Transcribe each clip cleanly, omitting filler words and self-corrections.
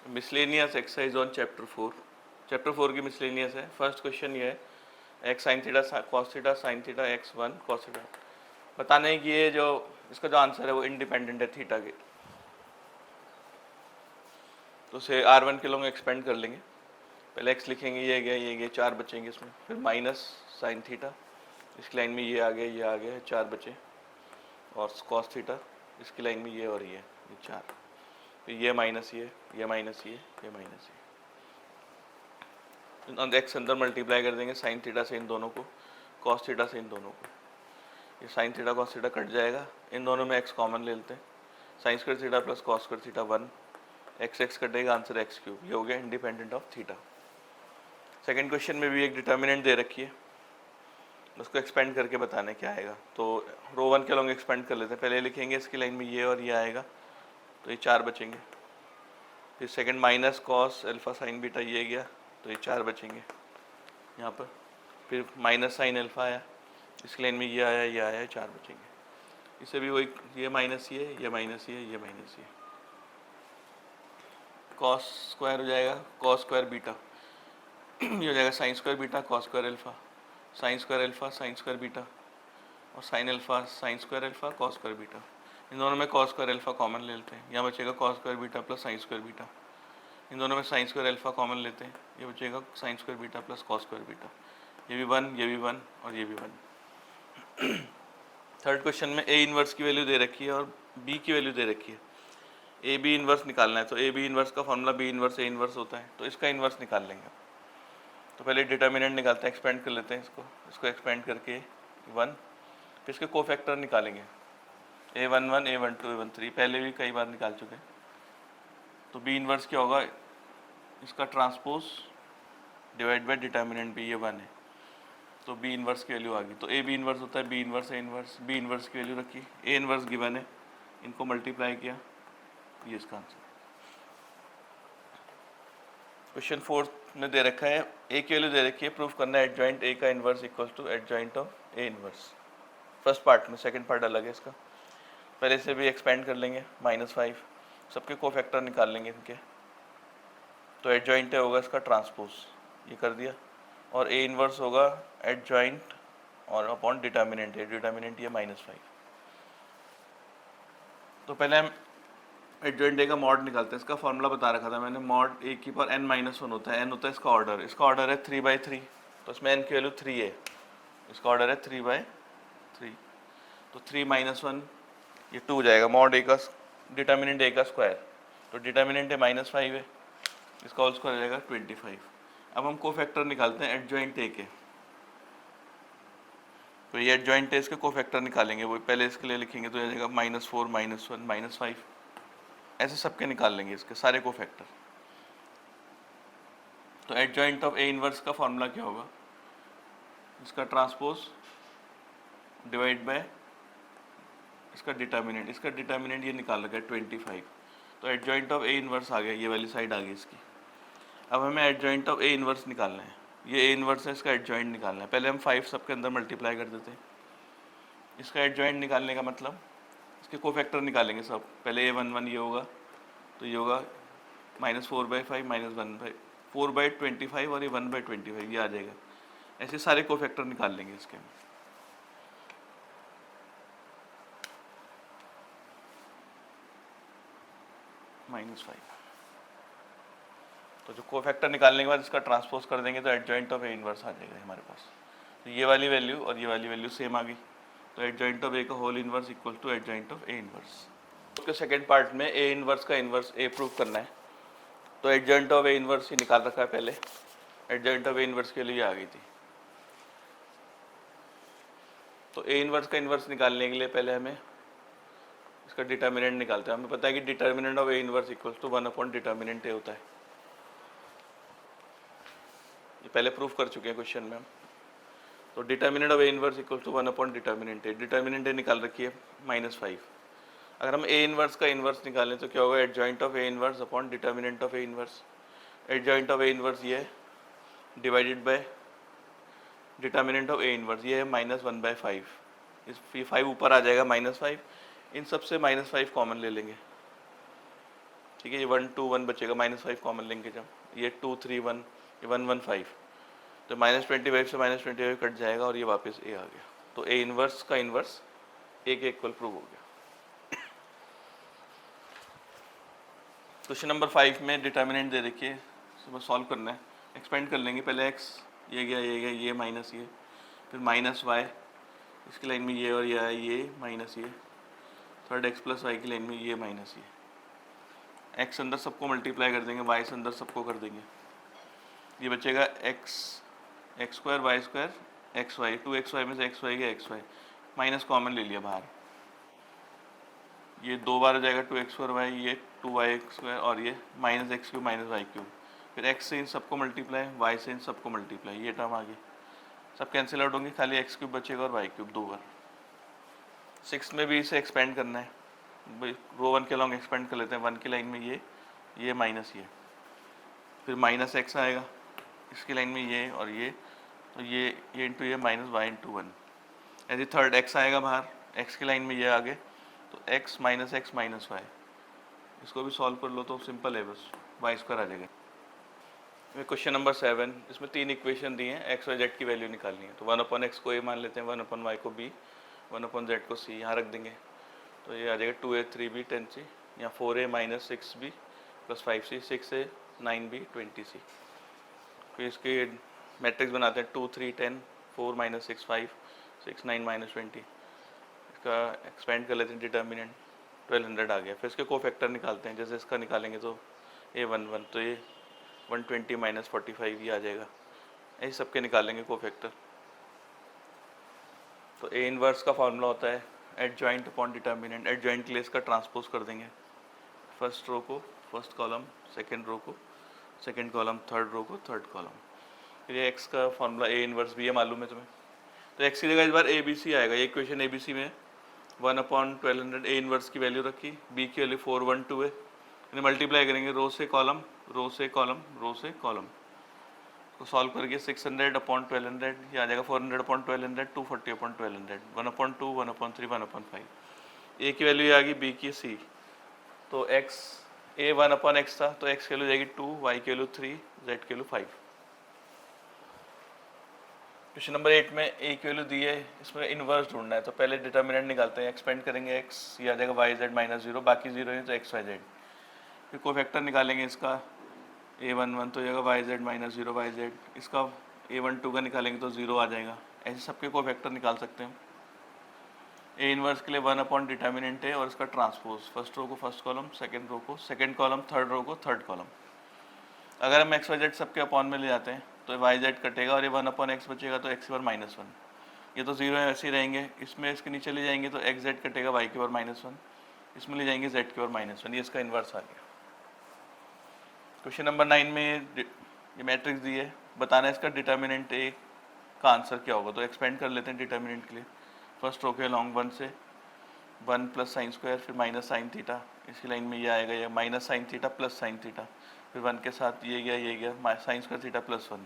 Miscellaneous exercise on chapter 4 की miscellaneous है। First question ये है, x sine theta cos theta sine theta x 1 cos theta. बताना है कि ये जो इसका जो आंसर है वो इंडिपेंडेंट है थीटा के, तो उसे R1 के लोग एक्सपेंड कर लेंगे। पहले एक्स लिखेंगे, ये गया 4 बचेंगे इसमें, फिर माइनस साइन थीटा, इसकी लाइन में ये आ गया 4 बचे, और कॉस थीटा इसकी लाइन में ये और ये 4, फिर ये माइनस ये माइनस ये माइनस ये, एक्स अंदर मल्टीप्लाई कर देंगे साइन थीटा से इन दोनों को, कॉस थीटा से इन दोनों को। ये sine theta cos theta cut जाएगा, इन दोनों में एक्स कॉमन ले लेते हैं, sine square theta plus cos square theta 1, x कटेगा, आंसर एक्स क्यूब। ये हो गया independent of theta. Second question में भी एक डिटर्मिनेंट दे रखी है, उसको एक्सपेंड करके बताना है क्या आएगा। तो रो 1 के लॉन्ग एक्सपेंड कर लेते हैं। पहले लिखेंगे इसकी लाइन में ये और ये आएगा, तो ये 4 बचेंगे। फिर second minus cos alpha sign beta, ये गया, तो ये 4 बचेंगे यहाँ पर। फिर माइनस साइन अल्फा आया, इसकी लाइन में ये आया 4 बचेंगे। इसे भी वही, ये माइनस ये माइनस ये माइनस ये, कॉस स्क्वायर हो जाएगा कॉस स्क्वायर बीटा, ये हो जाएगा sine square beta cos square alpha, sine square alpha sine square beta, और sine alpha sine square alpha cos square beta. इन दोनों में कॉस स्क्वायर अल्फा कॉमन ले लेते हैं, यहाँ बचेगा cos square beta plus sine square beta. इन दोनों में साइन स्क्वायर अल्फा कॉमन लेते हैं, ये बचेगा sign square beta plus cos square beta. ये भी 1 ये भी 1 और ये भी 1। थर्ड क्वेश्चन में ए इनवर्स की वैल्यू दे रखी है और बी की वैल्यू दे रखी है। ए बी इनवर्स निकालना है, तो ए बी इनवर्स का formula B inverse A inverse होता है, तो इसका इनवर्स निकाल लेंगे। तो पहले डिटर्मिनेंट निकालते हैं, एक्सपेंड कर लेते हैं इसको एक्सपेंड करके 1, फिर इसके कोफैक्टर निकालेंगे, A11 A12 A13, पहले भी कई बार निकाल चुके हैं। तो बी इनवर्स क्या होगा, इसका ट्रांसपोज डिवाइड बाय डिटर्मिनेंट भी, ये 1 है, तो बी इनवर्स की वैल्यू आ गई। तो ए बी इनवर्स होता है B inverse A inverse, B inverse की वैल्यू रखी, ए इनवर्स गिवन है, इनको मल्टीप्लाई किया, ये इसका आंसर। क्वेश्चन 4 में दे रखा है, ए की वैल्यू दे रखी है, प्रूफ करना है एडजॉइंट ए का inverse equal to adjoint of A inverse. First part में, सेकंड पार्ट अलग है इसका। पहले से भी एक्सपेंड कर लेंगे, -5, सबके कोफैक्टर निकाल लेंगे इनके, तो एडजॉइंट होगा इसका ट्रांसपोज, ये कर दिया, और ए इनवर्स होगा एडजॉइंट और अपॉन डिटर्मिनेंट है, डिटर्मिनेंट ये -5। तो पहले हम एडजॉइंट ए का मॉड निकालते हैं। इसका फॉर्मूला बता रखा था मैंने, मॉड ए की पावर n-1 होता है, n होता है इसका ऑर्डर है 3/3, तो इसमें n की वैल्यू 3 है, इसका ऑर्डर है 3/3, तो 3 - 1 ये 2 हो जाएगा, मॉड ए का डिटर्मिनेंट ए का स्क्वायर, तो डिटर्मिनेंट है -5 है, इसका होल स्क्वायर हो जाएगा 25। अब हम कोफैक्टर निकालते हैं एडजॉइंट ए के, तो ये एडजॉइंट ए इसके कोफैक्टर निकालेंगे, वो पहले इसके लिए लिखेंगे, तो ये जाएगा -4 -1 -5, ऐसे सबके निकाल लेंगे इसके सारे को फैक्टर। तो एडजॉइंट ऑफ ए इनवर्स का फॉर्मूला क्या होगा, इसका ट्रांसपोज डिवाइड बाय इसका डिटर्मिनेंट ये निकाल रखा है 25, तो एडजॉइंट ऑफ ए इनवर्स आ गया, ये वाली साइड आ गई इसकी। अब हमें एडजॉइंट ऑफ ए इनवर्स निकालना है, ये ए इनवर्स है, इसका एडजॉइंट निकालना है। पहले हम 5 सबके अंदर मल्टीप्लाई कर देते हैं, इसका एडजॉइंट निकालने का मतलब इसके कोफैक्टर निकालेंगे सब। पहले A11 ये होगा, तो ये होगा -4/5 -4/25 और ये 1/25, ये आ जाएगा। ऐसे सारे कोफैक्टर निकाल लेंगे इसके। -5, तो जो कोफैक्टर निकालने के बाद इसका ट्रांसपोज कर देंगे, तो एडजॉइंट ऑफ ए इनवर्स आ जाएगा हमारे पास। तो ये वाली वैल्यू और ये वाली वैल्यू सेम आ गई, तो एडजॉइंट ऑफ ए का whole inverse equal to adjoint of A inverse. उसके सेकंड पार्ट में ए इनवर्स का इनवर्स ए प्रूव करना है, तो एडजॉइंट ऑफ ए इनवर्स ही निकाल रखा है पहले, एडजॉइंट ऑफ ए इनवर्स के लिए आ गई थी। तो ए इनवर्स का इनवर्स निकालने के लिए पहले हमें इसका डिटर्मिनेंट निकालते हैं। हमें पता है कि determinant of A inverse equal to 1 determinant A होता है, ये पहले प्रूफ कर चुके हैं क्वेश्चन में हम। तो determinant of A inverse equal to 1 determinant A निकाल रखी है -5। अगर हम ए इनवर्स का इनवर्स निकालें तो क्या होगा, adjoint of A inverse upon determinant of A inverse. Adjoint of A inverse ये है divided by determinant of A inverse, ये है -1/5, इस 5 ऊपर आ जाएगा -5, इन सब से -5 कॉमन ले लेंगे, ठीक है। ये 1 2 1 बचेगा, -5 कॉमन लेंगे जब, ये 2 3 1, ये 1 1 5, तो -25 से -25 कट जाएगा और ये वापस ए आ गया। तो ए इनवर्स का इनवर्स ए के इक्वल प्रूव हो गया। क्वेश्चन नंबर 5 में डिटर्मिनेंट दे रखी है, सुबह सॉल्व करना है। एक्सपेंड कर लेंगे, पहले एक्स ये गया, ये गया, ये माइनस ये, फिर माइनस वाई, इसकी लाइन में ये और ये आया, ये माइनस ये, थर्ड एक्स प्लस वाई की लाइन में ये माइनस ये। एक्स अंदर सबको मल्टीप्लाई कर देंगे, वाई से अंदर सबको कर देंगे, ये बचेगा x square y square x y, 2xy में से एक्स वाई गया एक्स वाई, माइनस कॉमन ले लिया बाहर, ये 2 बार हो जाएगा 2x स्क्वायर वाई, ये 2y स्क्वायर और ये minus x cube minus y cube, फिर x से इन सबको मल्टीप्लाई, y से इन सबको मल्टीप्लाई, ये टर्म आ गई, सब कैंसिल आउट होंगे, खाली एक्स क्यूब बचेगा और वाई क्यूब 2 बार। 6 में भी इसे एक्सपेंड करना है, रो 1 के लॉन्ग एक्सपेंड कर लेते हैं, 1 की लाइन में ये माइनस ये, फिर माइनस एक्स आएगा, इसकी लाइन में ये और ये, तो ये इंटू ये माइनस वाई इंटू 1, ऐसे थर्ड एक्स आएगा बाहर, एक्स की लाइन में ये आगे, तो x minus x minus y, इसको भी सॉल्व कर लो तो सिंपल है, बस वाई स्क्वायर आ जाएगा। क्वेश्चन नंबर 7, इसमें 3 इक्वेशन दी हैं, एक्स वाई जेड की वैल्यू निकालनी है, तो 1/x को a मान लेते हैं, 1/y को b, 1/z को c, यहाँ रख देंगे, तो ये आ जाएगा 2a 3b 10c, यहाँ 4a minus 6b plus 5c, 6a 9b 20c। फिर इसके मैट्रिक्स बनाते हैं, 2 3 10, 4 माइनस 6 5, 6 9 माइनस 20, इसका एक्सपेंड कर लेते हैं, डिटर्मिनेंट 1200 आ गया। फिर इसके कोफैक्टर निकालते हैं, जैसे इसका निकालेंगे तो a11, तो ये 120 माइनस 45 ये आ जाएगा, ऐसे सबके निकालेंगे कोफैक्टर। तो ए इनवर्स का फॉर्मूला होता है एडजॉइंट अपॉन डिटर्मिनेंट, एडजॉइंट के लिए इसका ट्रांसपोज कर देंगे, फर्स्ट रो को फर्स्ट कॉलम, सेकेंड रो को सेकेंड कॉलम, थर्ड रो को थर्ड कॉलम। फिर ये एक्स का फॉर्मूला ए इनवर्स भी है, मालूम है तुम्हें, तो एक्स की जगह इस बार ए बी सी आएगा, ये इक्वेशन ए बी सी में 1/1200 ए इनवर्स की वैल्यू रखी, बी की वैल्यू 412 है, इन्हें मल्टीप्लाई करेंगे रो से कॉलम, रो से कॉलम, रो से कॉलम, को सॉल्व करके 600/1200 ये आ जाएगा, 400/1200, 240/1200, 1/2, 1/3, 1/5, ए की वैल्यू आ गई, बी की सी, तो एक्स ए 1/x था, तो एक्स की वैल्यू जाएगी 2, वाई की वैल्यू 3, जेड की वैल्यू 5। क्वेश्चन नंबर 8 में ए की वैल्यू दी है, इसमें इनवर्स ढूंढना है, तो पहले डिटर्मिनेंट निकालते हैं, एक्सपेंड करेंगे x, ये आ जाएगा वाई जेड माइनस 0, बाकी 0 है तो एक्स वाई जेड, फिर कोफैक्टर निकालेंगे इसका a11, तो जाएगा y z minus 0 y z, इसका a12 का निकालेंगे तो 0 आ जाएगा, ऐसे सबके कोफैक्टर निकाल सकते हैं। ए इनवर्स के लिए 1 डिटर्मिनेंट है और इसका ट्रांसपोज, फर्स्ट रो को फर्स्ट कॉलम, सेकेंड रो को सेकेंड कॉलम, थर्ड रो को थर्ड कॉलम। अगर हम एक्स वाई जेड सबके अपॉन में ले जाते हैं तो वाई जेड कटेगा और ये 1/x बचेगा, तो एक्स की पावर -1, ये तो 0 है ऐसे ही रहेंगे, इसमें इसके नीचे ले जाएंगे तो एक्स जेड कटेगा, वाई की पावर -1, इसमें ले जाएंगे जेड की पावर -1, ये इसका इन्वर्स आ गया। क्वेश्चन नंबर 9 में ये मैट्रिक्स दी है, बताना है इसका डिटर्मिनेंट ए का आंसर क्या होगा, तो एक्सपेंड कर लेते हैं डिटर्मिनेंट के लिए, फर्स्ट रो के लॉन्ग 1 से 1 प्लस साइन स्क्वायर, फिर माइनस साइन थीटा, इसकी लाइन में ये आएगा, ये minus sine theta plus sine theta, फिर 1 के साथ ये गया साइन स्क्वायर थीटा प्लस 1,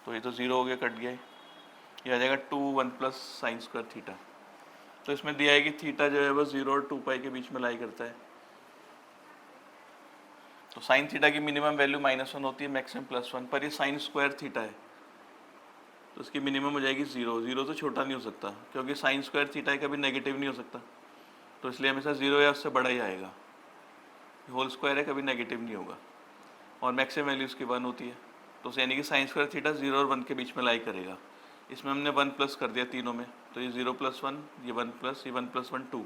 तो ये तो 0 हो गया, कट गया, ये आ जाएगा 2 1 प्लस साइन स्क्वायर थीटा। तो इसमें दिया है कि थीटा जो है वो 0 और 2 पाई के बीच में लाई करता है, तो साइन थीटा की मिनिमम वैल्यू -1 होती है, मैक्सिमम +1, पर ये साइन स्क्वायर थीटा है तो इसकी मिनिमम हो जाएगी 0, 0 तो छोटा नहीं हो सकता क्योंकि साइन स्क्वायर थीटा है, कभी नेगेटिव नहीं हो सकता, तो इसलिए हमेशा 0 या उससे बड़ा ही आएगा, होल स्क्वायर है, कभी नेगेटिव नहीं होगा, और मैक्सिमम वैल्यू उसकी 1 होती है, तो यानी कि साइन स्क्वायर थीटा 0 और 1 के बीच में लाई करेगा। इसमें हमने 1 प्लस कर दिया तीनों में, तो ये 0 + 1, ये 1 प्लस, ये 1 + 1 2,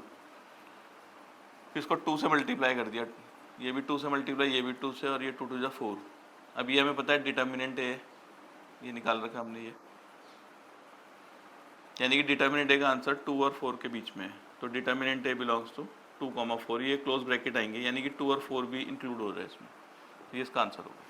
फिर इसको 2 से मल्टीप्लाई कर दिया, ये भी 2 से मल्टीप्लाई, ये भी 2 से, और ये 2 2 = 4। अब ये हमें पता है डिटर्मिनेंट है, ये निकाल रखा हमने, ये यानी कि डिटर्मिनेंट ए का आंसर 2 और 4 के बीच में है, तो डिटर्मिनेंट ए बिलोंग्स टू 2, 4, ये क्लोज ब्रैकेट आएंगे, यानी कि 2 और 4 भी इंक्लूड हो रहा है इसमें, तो ये इसका आंसर होगा।